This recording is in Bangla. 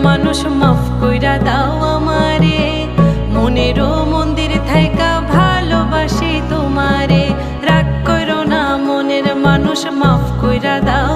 মানুষ মাফ কইরা দাও আমারে, মনেরও মন্দির থাইকা ভালোবাসি তোমারে। রাগ কইরো না মনের মানুষ, মাফ কইরা দাও